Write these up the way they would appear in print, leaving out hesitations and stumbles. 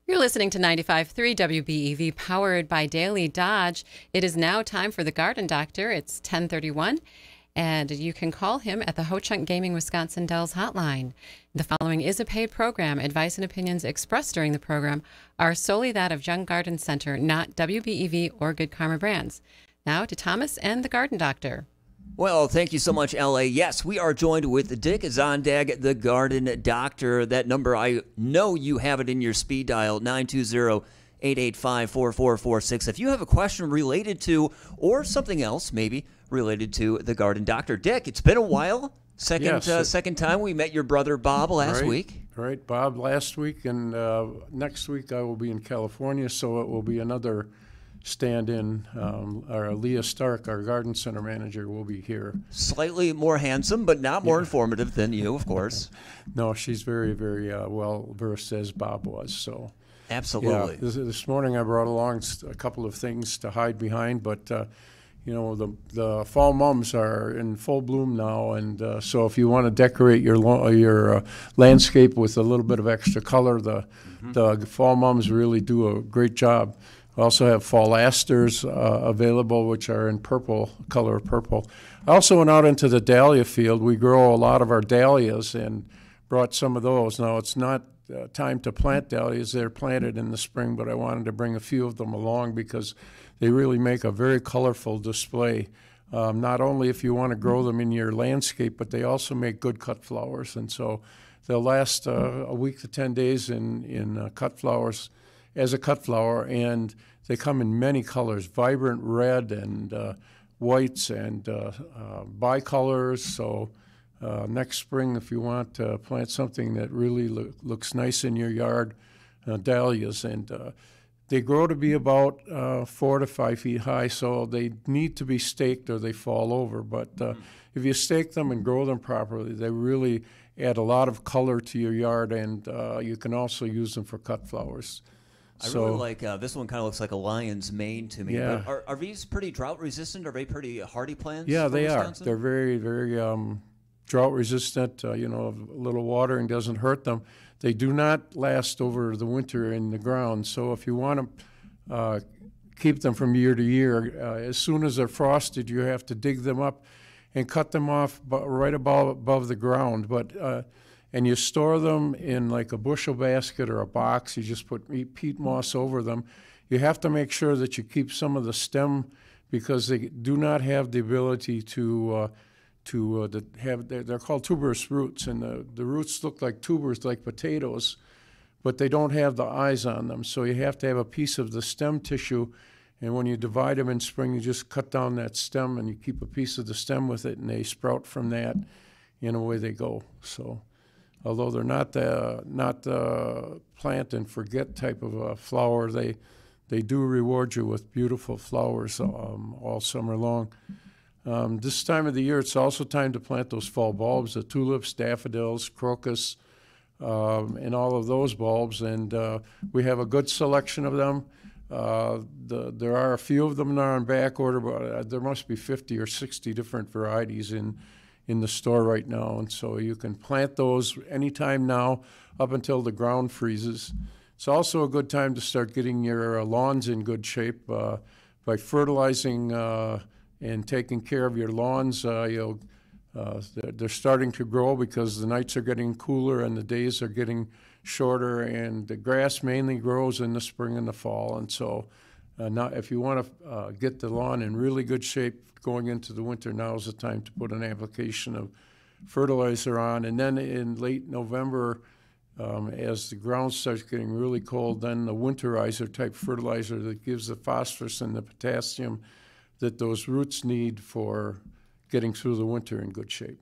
You're listening to 95.3 WBEV, powered by Daily Dodge. It is now time for the Garden Doctor. It's 10:31, and you can call him at the Ho-Chunk Gaming Wisconsin Dells hotline. The following is a paid program. Advice and opinions expressed during the program are solely that of Jung Garden Center, not WBEV or Good Karma Brands. Now to Thomas and the Garden Doctor. Well, thank you so much, L.A. Yes, we are joined with Dick Zondag, the Garden Doctor. That number, I know you have it in your speed dial, 920-885-4446. If you have a question related to, or something else maybe, related to the Garden Doctor. Dick, it's been a while. Second time we met your brother Bob last week. Right, Bob last week, and next week I will be in California, so it will be another stand-in. Our Leah Stark, our garden center manager, will be here. Slightly more handsome, but not more informative than you, of course. No, she's very, very well-versed, as Bob was. So, absolutely. Yeah, this morning I brought along a couple of things to hide behind, but you know, the fall mums are in full bloom now, and so if you want to decorate your landscape with a little bit of extra color, the fall mums really do a great job. We also have fall asters available, which are in purple, color of purple. I also went out into the dahlia field. We grow a lot of our dahlias and brought some of those. Now, it's not time to plant dahlias. They're planted in the spring, but I wanted to bring a few of them along because they really make a very colorful display. Not only if you want to grow them in your landscape, but they also make good cut flowers. And so they'll last a week to 10 days in cut flowers, as a cut flower, and they come in many colors, vibrant red and whites and bicolors. So next spring, if you want to plant something that really looks nice in your yard, dahlias, and they grow to be about 4 to 5 feet high, so they need to be staked or they fall over. But if you stake them and grow them properly, they really add a lot of color to your yard, and you can also use them for cut flowers. I really like this one. Kind of looks like a lion's mane to me. Yeah. But are these pretty drought resistant? Are they pretty hardy plants? Yeah, they Wisconsin? are. They're very, very drought resistant. You know, a little watering doesn't hurt them. They do not last over the winter in the ground. So if you want to keep them from year to year, as soon as they're frosted, you have to dig them up and cut them off right above the ground. But and you store them in like a bushel basket or a box. You just put peat moss over them. You have to make sure that you keep some of the stem, because they do not have the ability to have, they're called tuberous roots, and the roots look like tubers, like potatoes, but they don't have the eyes on them. So you have to have a piece of the stem tissue, and when you divide them in spring, you just cut down that stem and you keep a piece of the stem with it, and they sprout from that, and away they go. So although they're not the plant and forget type of a flower, they do reward you with beautiful flowers all summer long. This time of the year, it's also time to plant those fall bulbs, the tulips, daffodils, crocus, and all of those bulbs. And we have a good selection of them. There are a few of them that are on back order, but there must be 50 or 60 different varieties in the store right now. And so you can plant those anytime now up until the ground freezes. It's also a good time to start getting your lawns in good shape by fertilizing and taking care of your lawns. They're starting to grow because the nights are getting cooler and the days are getting shorter, and the grass mainly grows in the spring and the fall. And so now if you want to get the lawn in really good shape going into the winter, now is the time to put an application of fertilizer on. And then in late November, as the ground starts getting really cold, then the winterizer type fertilizer that gives the phosphorus and the potassium that those roots need for getting through the winter in good shape.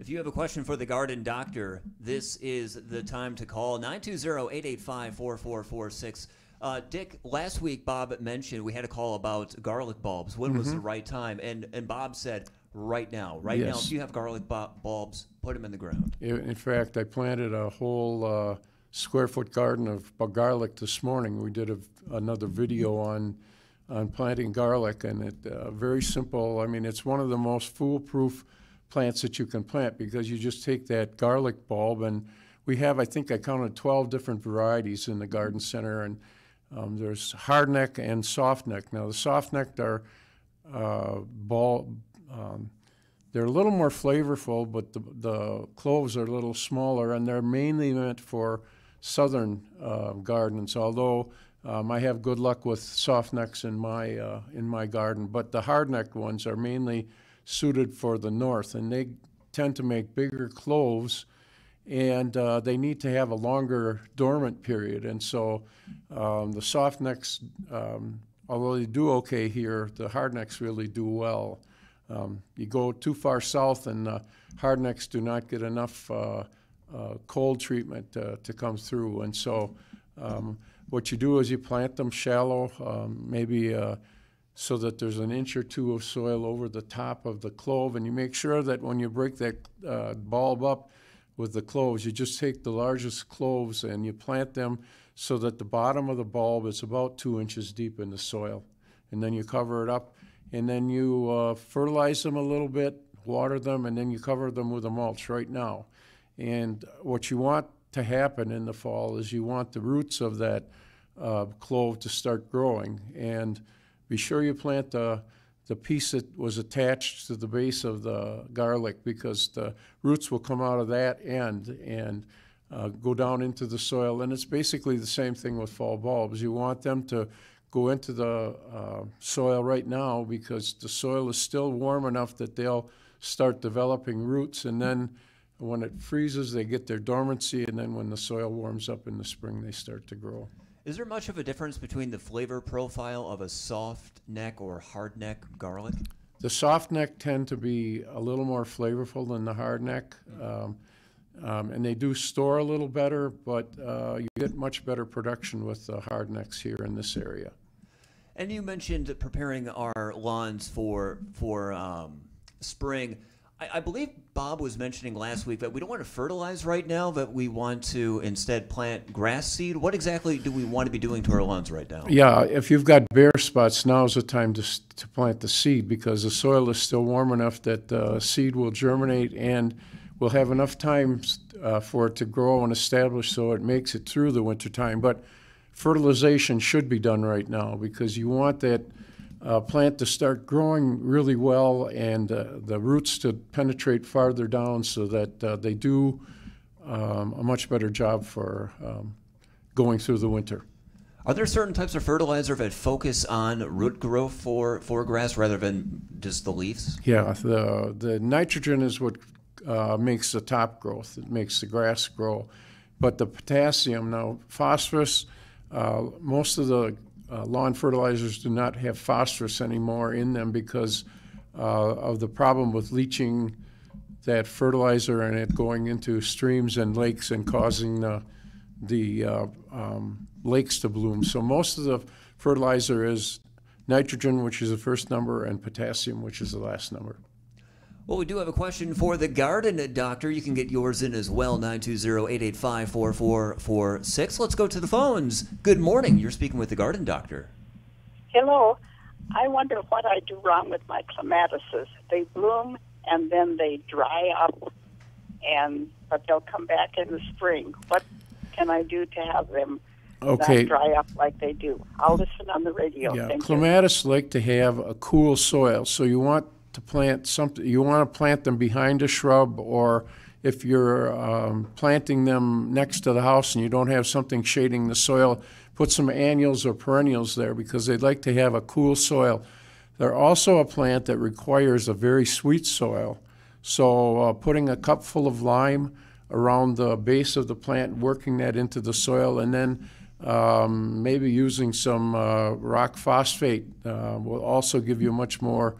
If you have a question for the Garden Doctor, this is the time to call, 920-885-4446. Dick, last week Bob mentioned we had a call about garlic bulbs. When was the right time? And Bob said, right now. Right now, if you have garlic bulbs, put them in the ground. In fact, I planted a whole square-foot garden of garlic this morning. We did another video on planting garlic, and it very simple. I mean, it's one of the most foolproof plants that you can plant, because you just take that garlic bulb, and we have, I think I counted 12 different varieties in the garden center, and there's hardneck and softneck. Now the softneck are they're a little more flavorful, but the cloves are a little smaller, and they're mainly meant for southern gardens. Although I have good luck with softnecks in my garden, but the hardneck ones are mainly suited for the north, and they tend to make bigger cloves, and they need to have a longer dormant period. And so the softnecks, although they do okay here, the hardnecks really do well. You go too far south, and hardnecks do not get enough cold treatment to come through. And so what you do is you plant them shallow, maybe so that there's an inch or two of soil over the top of the clove, and you make sure that when you break that bulb up with the cloves, you just take the largest cloves and you plant them so that the bottom of the bulb is about 2 inches deep in the soil. And then you cover it up, and then you fertilize them a little bit, water them, and then you cover them with a mulch right now. And what you want to happen in the fall is you want the roots of that clove to start growing. And be sure you plant the piece that was attached to the base of the garlic, because the roots will come out of that end and go down into the soil. And it's basically the same thing with fall bulbs. You want them to go into the soil right now, because the soil is still warm enough that they'll start developing roots, and then when it freezes, they get their dormancy, and then when the soil warms up in the spring, they start to grow. Is there much of a difference between the flavor profile of a soft neck or hard neck garlic? The soft neck tend to be a little more flavorful than the hard neck, and they do store a little better, but you get much better production with the hard necks here in this area. And you mentioned preparing our lawns for spring. I believe Bob was mentioning last week that we don't want to fertilize right now, that we want to instead plant grass seed. What exactly do we want to be doing to our lawns right now? Yeah, if you've got bare spots, now's the time to plant the seed, because the soil is still warm enough that seed will germinate and will have enough time for it to grow and establish so it makes it through the wintertime. But fertilization should be done right now, because you want that plant to start growing really well, and the roots to penetrate farther down so that they do a much better job for going through the winter. Are there certain types of fertilizer that focus on root growth for grass rather than just the leaves? Yeah, the nitrogen is what makes the top growth. It makes the grass grow. But the potassium, now phosphorus, most of the lawn fertilizers do not have phosphorus anymore in them because of the problem with leaching that fertilizer and it going into streams and lakes and causing the lakes to bloom. So most of the fertilizer is nitrogen, which is the first number, and potassium, which is the last number. Well, we do have a question for the garden doctor. You can get yours in as well, 920-885-4446. Let's go to the phones. Good morning. You're speaking with the garden doctor. Hello. I wonder what I do wrong with my clematises. They bloom and then they dry up, but they'll come back in the spring. What can I do to have them not dry up like they do? I'll listen on the radio. Yeah, Thank clematis like to have a cool soil, so you want to plant something. You want to plant them behind a shrub, or if you're planting them next to the house and you don't have something shading the soil, put some annuals or perennials there, because they'd like to have a cool soil. They're also a plant that requires a very sweet soil, so putting a cup full of lime around the base of the plant, working that into the soil, and then maybe using some rock phosphate will also give you much more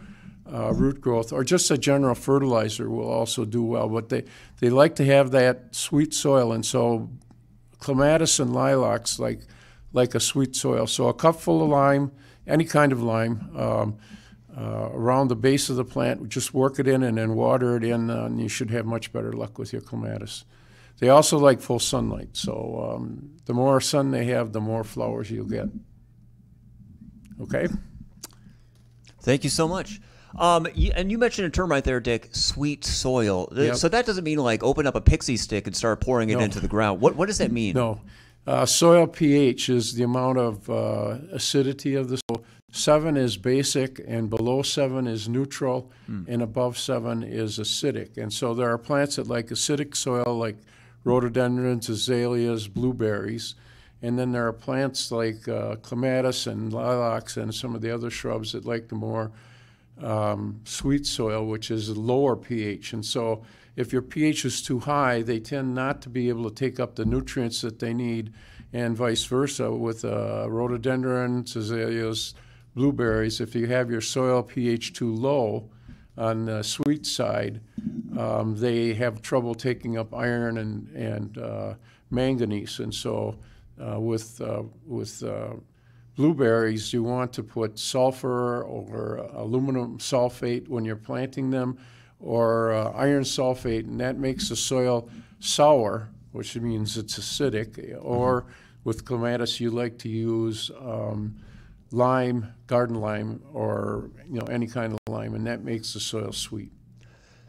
root growth, or just a general fertilizer will also do well. But they like to have that sweet soil, and so clematis and lilacs like a sweet soil. So a cup full of lime, any kind of lime, around the base of the plant, just work it in and then water it in, and you should have much better luck with your clematis. They also like full sunlight, so the more sun they have, the more flowers you'll get. Okay? Thank you so much. And you mentioned a term right there, Dick, sweet soil. Yep. So that doesn't mean like open up a pixie stick and start pouring it into the ground. What does that mean? No. Soil pH is the amount of acidity of the soil. 7 is basic, and below 7 is neutral, and above 7 is acidic. And so there are plants that like acidic soil, like rhododendrons, azaleas, blueberries. And then there are plants like clematis and lilacs and some of the other shrubs that like the more sweet soil, which is lower pH. And so if your pH is too high, they tend not to be able to take up the nutrients that they need, and vice versa with rhododendrons, azaleas, blueberries. If you have your soil pH too low on the sweet side, they have trouble taking up iron and manganese. And so with blueberries, you want to put sulfur or aluminum sulfate when you're planting them, or iron sulfate, and that makes the soil sour, which means it's acidic. Or with clematis, you like to use lime, garden lime, or any kind of lime, and that makes the soil sweet.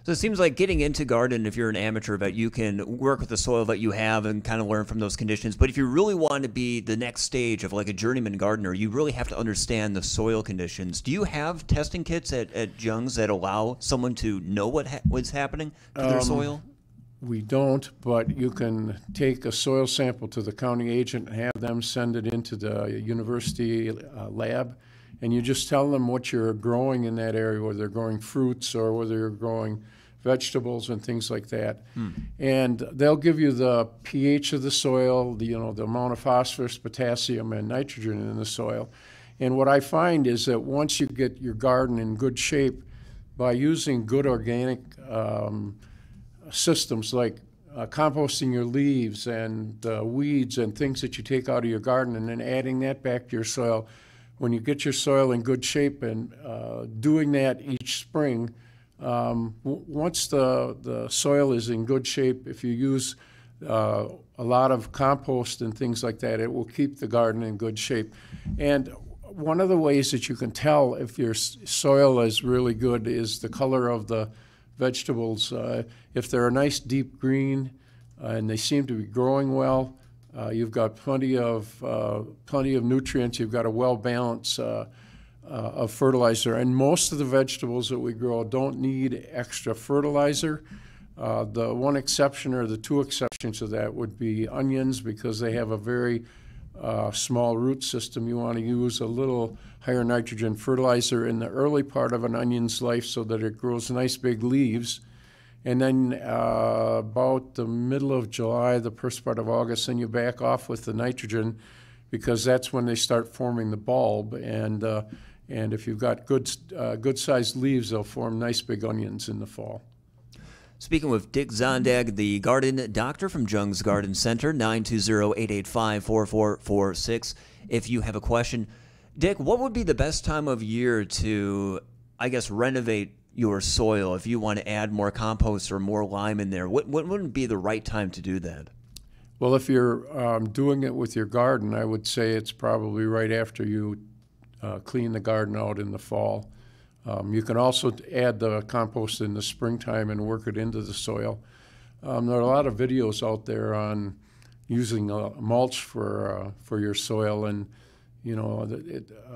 So it seems like getting into garden, if you're an amateur, that you can work with the soil that you have and kind of learn from those conditions. But if you really want to be the next stage of like a journeyman gardener, you really have to understand the soil conditions. Do you have testing kits at Jung's that allow someone to know what's happening to their soil? We don't, but you can take a soil sample to the county agent and have them send it into the university lab, and you just tell them what you're growing in that area, whether they're growing fruits or whether you're growing vegetables and things like that. And they'll give you the pH of the soil, the amount of phosphorus, potassium, and nitrogen in the soil. And what I find is that once you get your garden in good shape, by using good organic systems like composting your leaves and weeds and things that you take out of your garden, and then adding that back to your soil, when you get your soil in good shape and doing that each spring, once the soil is in good shape, if you use a lot of compost and things like that, it will keep the garden in good shape. And one of the ways that you can tell if your soil is really good is the color of the vegetables. If they're a nice deep green and they seem to be growing well, you've got plenty of nutrients. You've got a well-balanced of fertilizer. And most of the vegetables that we grow don't need extra fertilizer. The one exception or the two exceptions to that would be onions, because they have a very small root system. You want to use a little higher nitrogen fertilizer in the early part of an onion's life so that it grows nice big leaves. And then about the middle of July, the first part of August, then you back off with the nitrogen, because that's when they start forming the bulb. And if you've got good sized leaves, they'll form nice big onions in the fall. Speaking with Dick Zondag, the garden doctor from Jung's Garden Center, 920-885-4446. If you have a question, Dick, what would be the best time of year to, I guess, renovate your soil if you want to add more compost or more lime in there? What wouldn't be the right time to do that? Well, if you're doing it with your garden, I would say it's probably right after you clean the garden out in the fall. You can also add the compost in the springtime and work it into the soil. There are a lot of videos out there on using mulch for your soil, and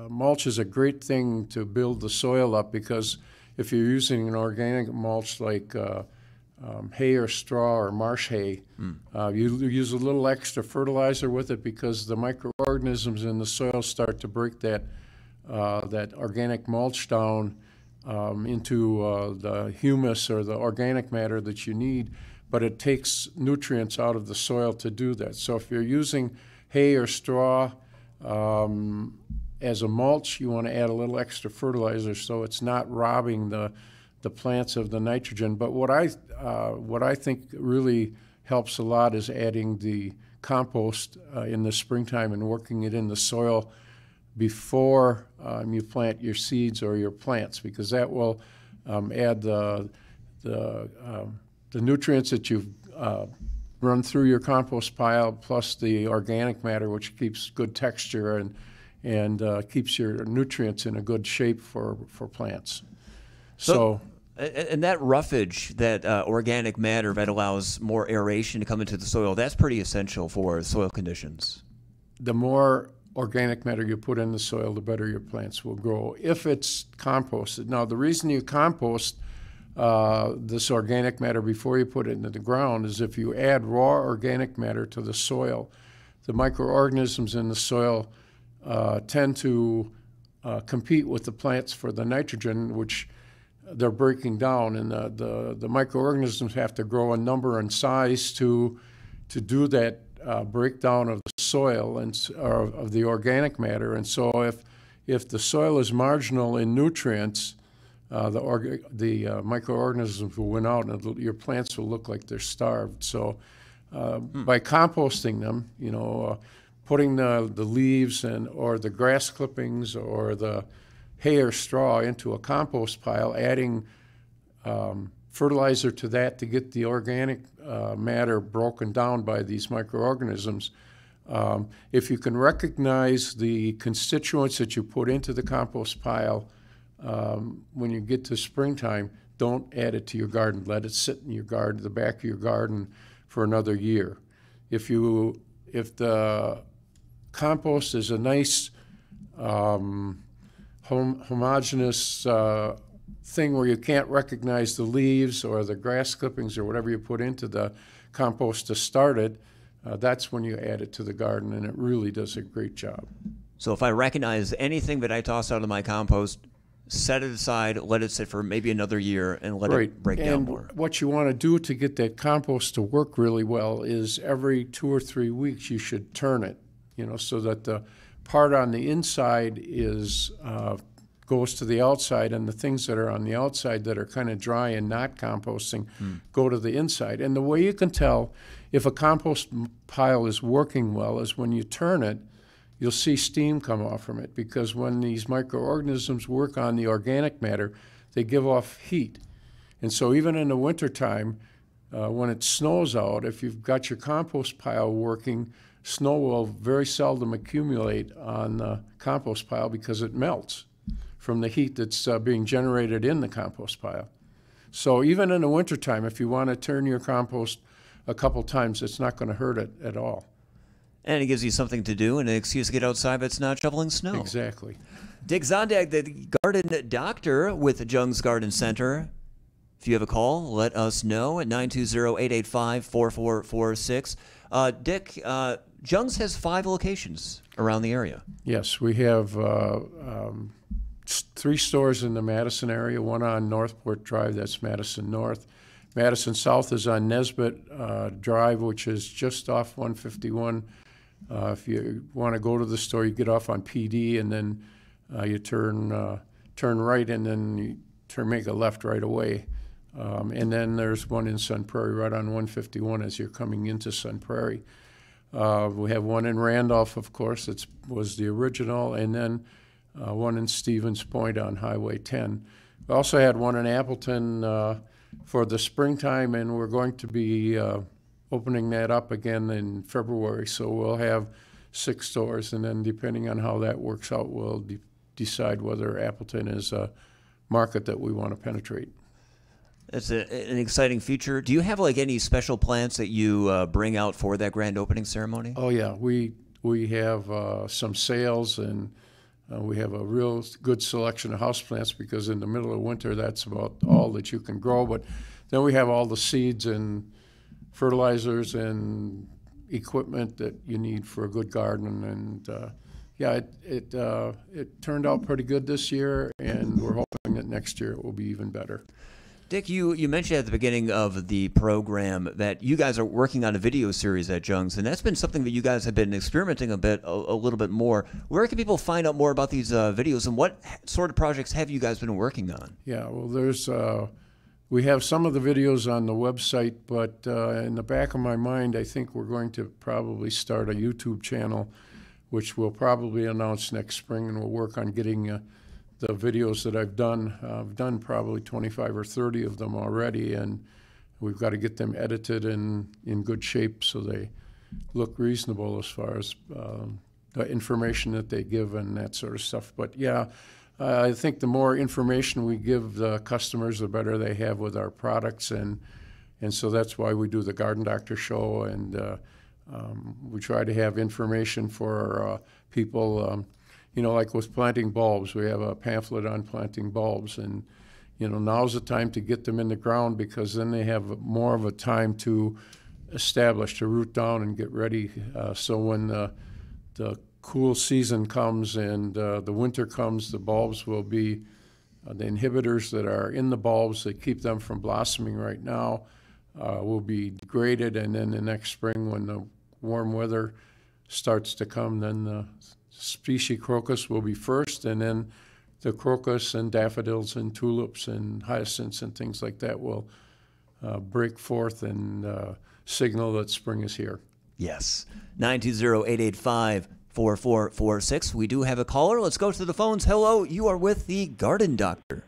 mulch is a great thing to build the soil up, because if you're using an organic mulch like hay or straw or marsh hay, you use a little extra fertilizer with it, because the microorganisms in the soil start to break that organic mulch down into the humus or the organic matter that you need, but it takes nutrients out of the soil to do that. So if you're using hay or straw as a mulch, you want to add a little extra fertilizer so it's not robbing the plants of the nitrogen. But what I think really helps a lot is adding the compost in the springtime and working it in the soil before you plant your seeds or your plants, because that will add the nutrients that you've run through your compost pile, plus the organic matter, which keeps good texture and keeps your nutrients in a good shape for plants. And that roughage, that organic matter that allows more aeration to come into the soil, that's pretty essential for soil conditions. The more organic matter you put in the soil, the better your plants will grow if it's composted. Now, the reason you compost this organic matter before you put it into the ground is if you add raw organic matter to the soil, the microorganisms in the soil tend to compete with the plants for the nitrogen, which they're breaking down, and the microorganisms have to grow in number and size to do that breakdown of the soil and of the organic matter. And so if the soil is marginal in nutrients, the microorganisms will win out, and your plants will look like they're starved. So by composting them, putting the leaves or the grass clippings or the hay or straw into a compost pile, adding fertilizer to that to get the organic matter broken down by these microorganisms. If you can recognize the constituents that you put into the compost pile when you get to springtime, don't add it to your garden. Let it sit in your garden, the back of your garden, for another year. If the compost is a nice homogeneous thing where you can't recognize the leaves or the grass clippings or whatever you put into the compost to start it, that's when you add it to the garden, and it really does a great job. So if I recognize anything that I toss out of my compost, set it aside, let it sit for maybe another year, and let it break down more. And what you want to do to get that compost to work really well is every 2 or 3 weeks you should turn it, so that the part on the inside goes to the outside, and the things that are on the outside that are kind of dry and not composting go to the inside. And the way you can tell if a compost pile is working well is when you turn it, you'll see steam come off from it, because when these microorganisms work on the organic matter, they give off heat. And so even in the wintertime, when it snows out, if you've got your compost pile working, snow will very seldom accumulate on the compost pile because it melts from the heat that's being generated in the compost pile. So even in the wintertime, if you want to turn your compost a couple times, it's not going to hurt it at all. And it gives you something to do and an excuse to get outside that's not shoveling snow. Exactly. Dick Zondag, the garden doctor with Jung's Garden Center. If you have a call, let us know at 920-885-4446. Dick, Jung's has 5 locations around the area. Yes, we have 3 stores in the Madison area, one on Northport Drive, that's Madison North. Madison South is on Nesbitt Drive, which is just off 151. If you want to go to the store, you get off on PD, and then you turn right, and then you make a left right away. And then there's one in Sun Prairie right on 151 as you're coming into Sun Prairie. We have one in Randolph, of course, it was the original, and then one in Stevens Point on Highway 10. We also had one in Appleton for the springtime, and we're going to be opening that up again in February. So we'll have 6 stores, and then depending on how that works out, we'll decide whether Appleton is a market that we want to penetrate. That's an exciting feature. Do you have any special plants that you bring out for that grand opening ceremony? Oh yeah, we have some sales, and we have a real good selection of houseplants, because in the middle of winter that's about all that you can grow. But then we have all the seeds and fertilizers and equipment that you need for a good garden. And yeah, it turned out pretty good this year, and we're hoping that next year it will be even better. Dick, you mentioned at the beginning of the program that you guys are working on a video series at Jung's, and that's been something that you guys have been experimenting a little bit more. Where can people find out more about these videos, and what sort of projects have you guys been working on? Yeah, well, we have some of the videos on the website, but in the back of my mind, I think we're going to probably start a YouTube channel, which we'll probably announce next spring, and we'll work on getting the videos that I've done. I've done probably 25 or 30 of them already, and we've got to get them edited and in good shape so they look reasonable as far as the information that they give and that sort of stuff. But yeah, I think the more information we give the customers, the better they have with our products, and so that's why we do the Garden Doctor show, and we try to have information for people. Like with planting bulbs, we have a pamphlet on planting bulbs, and now's the time to get them in the ground, because then they have more of a time to establish, to root down and get ready. So when the cool season comes and the winter comes, the bulbs will be, the inhibitors that are in the bulbs that keep them from blossoming right now will be degraded, and then the next spring when the warm weather starts to come, then the species crocus will be first, and then the crocus and daffodils and tulips and hyacinths and things like that will break forth and signal that spring is here. Yes. 920-885-4446. We do have a caller. Let's go to the phones. Hello, you are with the Garden Doctor.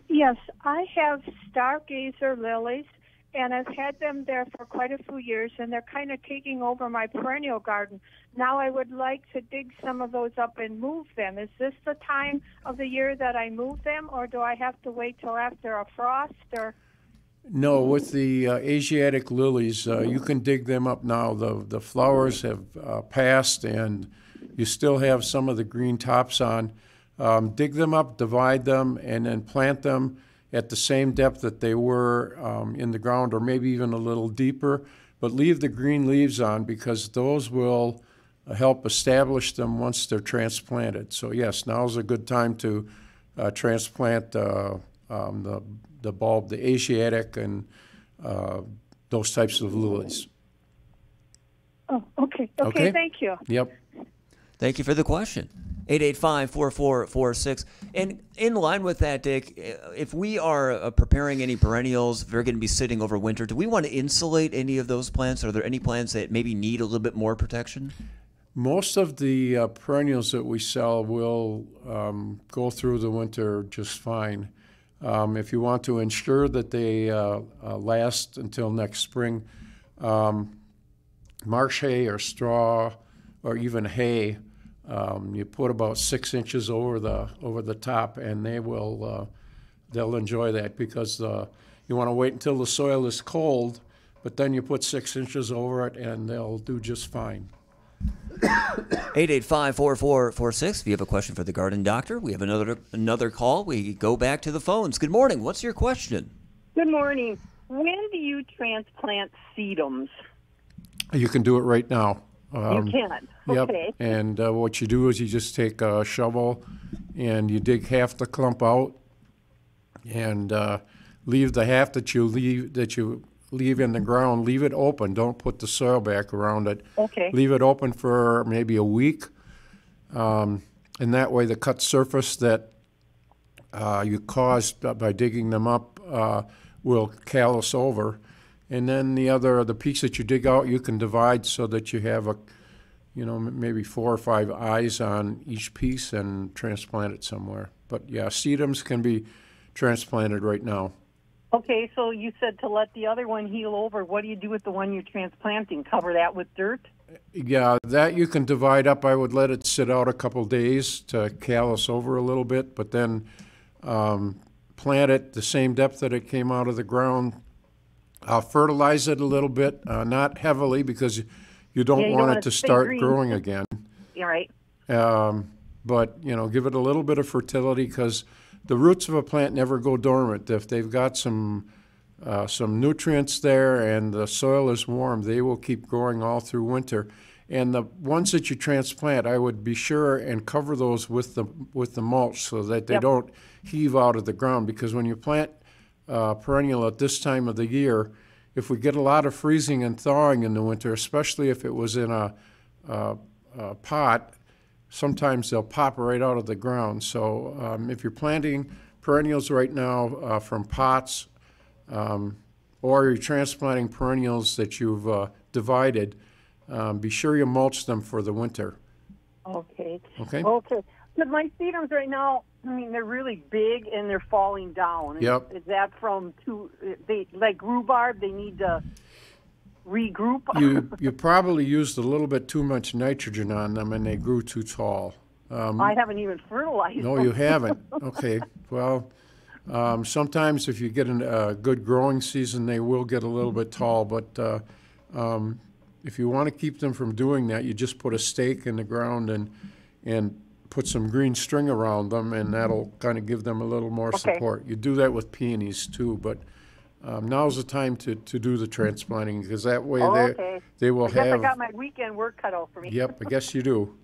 Yes, I have stargazer lilies, and I've had them there for quite a few years, and they're kind of taking over my perennial garden. Now I would like to dig some of those up and move them. Is this the time of the year that I move them, or do I have to wait till after a frost? Or No, with the Asiatic lilies, you can dig them up now. The flowers have passed, and you still have some of the green tops on. Dig them up, divide them, and then plant them at the same depth that they were in the ground, or maybe even a little deeper. But leave the green leaves on, because those will help establish them once they're transplanted. So yes, now's a good time to transplant the bulb, the Asiatic, and those types of lilies. Oh, okay. Okay, thank you. Yep. Thank you for the question. 885-4446. And in line with that, Dick, if we are preparing any perennials, if they're going to be sitting over winter, do we want to insulate any of those plants? Are there any plants that maybe need a little bit more protection? Most of the perennials that we sell will go through the winter just fine. If you want to ensure that they last until next spring, marsh hay or straw or even hay, you put about 6 inches over the top, and they'll enjoy that, because you want to wait until the soil is cold, but then you put 6 inches over it, and they'll do just fine. 885-4446. If you have a question for the Garden Doctor, we have another call. We go back to the phones. Good morning. What's your question? Good morning. When do you transplant sedums? You can do it right now. You can. Yep. Okay. And what you do is you just take a shovel and you dig half the clump out, and leave the half that you leave in the ground. Leave it open. Don't put the soil back around it. Okay. Leave it open for maybe a week, and that way the cut surface that you caused by digging them up will callus over. And then the piece that you dig out, you can divide so that you have maybe 4 or 5 eyes on each piece, and transplant it somewhere. But yeah, sedums can be transplanted right now. Okay, so you said to let the other one heal over. What do you do with the one you're transplanting? Cover that with dirt? Yeah, that you can divide up. I would let it sit out a couple days to callus over a little bit, but then plant it the same depth that it came out of the ground. I'll fertilize it a little bit, not heavily, because you don't want it to start growing again. You're right. But, give it a little bit of fertility, because the roots of a plant never go dormant. If they've got some nutrients there and the soil is warm, they will keep growing all through winter. And the ones that you transplant, I would be sure and cover those with the mulch, so that they don't heave out of the ground. Because when you plant perennial at this time of the year, if we get a lot of freezing and thawing in the winter, especially if it was in a pot, sometimes they'll pop right out of the ground. So if you're planting perennials right now from pots, or you're transplanting perennials that you've divided, be sure you mulch them for the winter. Okay. Okay? Okay. But my sedums right now, they're really big and they're falling down. Yep. Is that from like rhubarb, they need to regroup? You probably used a little bit too much nitrogen on them, and they grew too tall. I haven't even fertilized No, them. you haven't. Okay. Well, sometimes if you get a good growing season, they will get a little bit tall. But if you want to keep them from doing that, you just put a stake in the ground and put some green string around them, and that'll kind of give them a little more support. You do that with peonies too, but now's the time to do the transplanting, because that way they will I guess have. I got my weekend work cut out for me. Yep, I guess you do.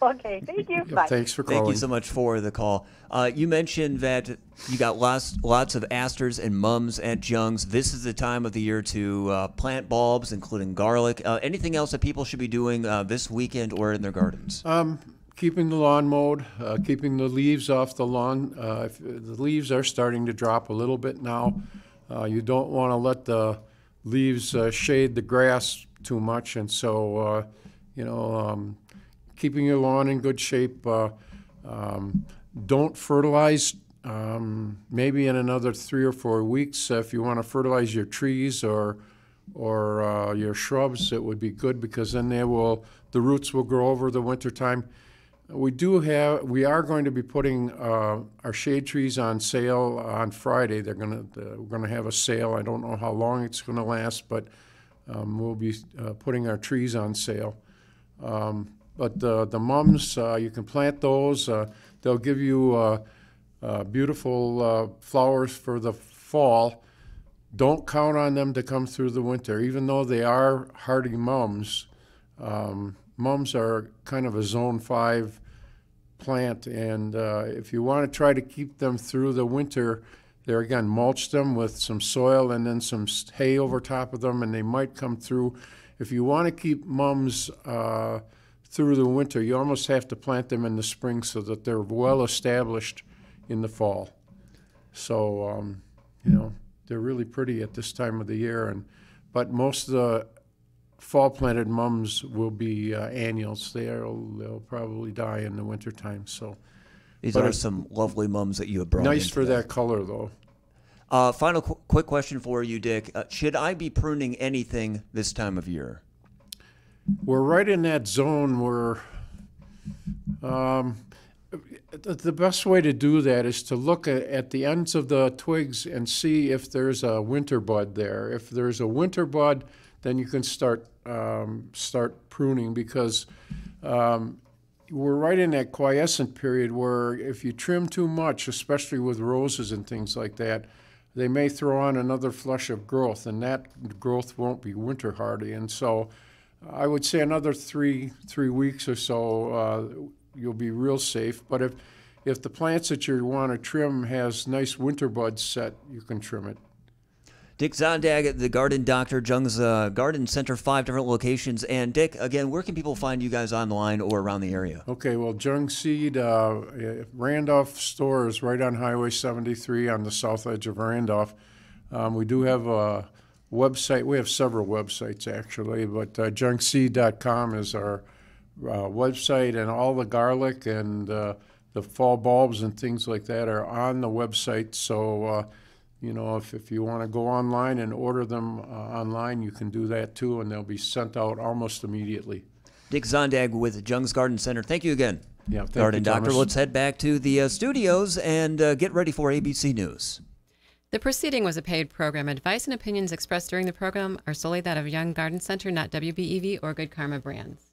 Okay, thank you. Yep, Bye. thanks for calling. Thank you so much for the call. You mentioned that you got lots of asters and mums at Jung's. This is the time of the year to plant bulbs, including garlic. Anything else that people should be doing this weekend or in their gardens? Keeping the lawn mowed, keeping the leaves off the lawn. If the leaves are starting to drop a little bit now. You don't want to let the leaves shade the grass too much, and so keeping your lawn in good shape. Don't fertilize. Maybe in another 3 or 4 weeks, if you want to fertilize your trees or your shrubs, it would be good, because then the roots will grow over the winter time. We are going to be putting our shade trees on sale on Friday. We're gonna have a sale. I don't know how long it's going to last, but we'll be putting our trees on sale. But the mums, you can plant those. They'll give you beautiful flowers for the fall. Don't count on them to come through the winter, even though they are hardy mums. Mums are kind of a zone 5 plant, and if you want to try to keep them through the winter, there again, mulch them with some soil and then some hay over top of them, and they might come through. If you want to keep mums through the winter, you almost have to plant them in the spring so that they're well established in the fall. So, they're really pretty at this time of the year, but most of the fall planted mums will be annuals. They'll probably die in the wintertime. So These are some lovely mums that you have brought. Nice for that color, though. Final quick question for you, Dick. Should I be pruning anything this time of year? We're right in that zone where the best way to do that is to look at the ends of the twigs and see if there's a winter bud there. If there's a winter bud, then you can start pruning, because we're right in that quiescent period where if you trim too much, especially with roses and things like that, they may throw on another flush of growth, and that growth won't be winter hardy. And so I would say another three weeks or so, you'll be real safe. But if the plants that you want to trim has nice winter buds set, you can trim it. Dick Zondag, the Garden Doctor, Jung's Garden Center, 5 different locations. And Dick, again, where can people find you guys online or around the area? Okay, well, Jung Seed, Randolph store is right on Highway 73 on the south edge of Randolph. We do have a website. We have several websites, actually, but jungseed.com is our website, and all the garlic and the fall bulbs and things like that are on the website. So, if you want to go online and order them online, you can do that too, and they'll be sent out almost immediately. Dick Zondag with Jung's Garden Center. Thank you again. Yeah, thank Garden you, Doctor. Thomas. Let's head back to the studios and get ready for ABC News. The proceeding was a paid program. Advice and opinions expressed during the program are solely that of Young Garden Center, not WBEV or Good Karma Brands.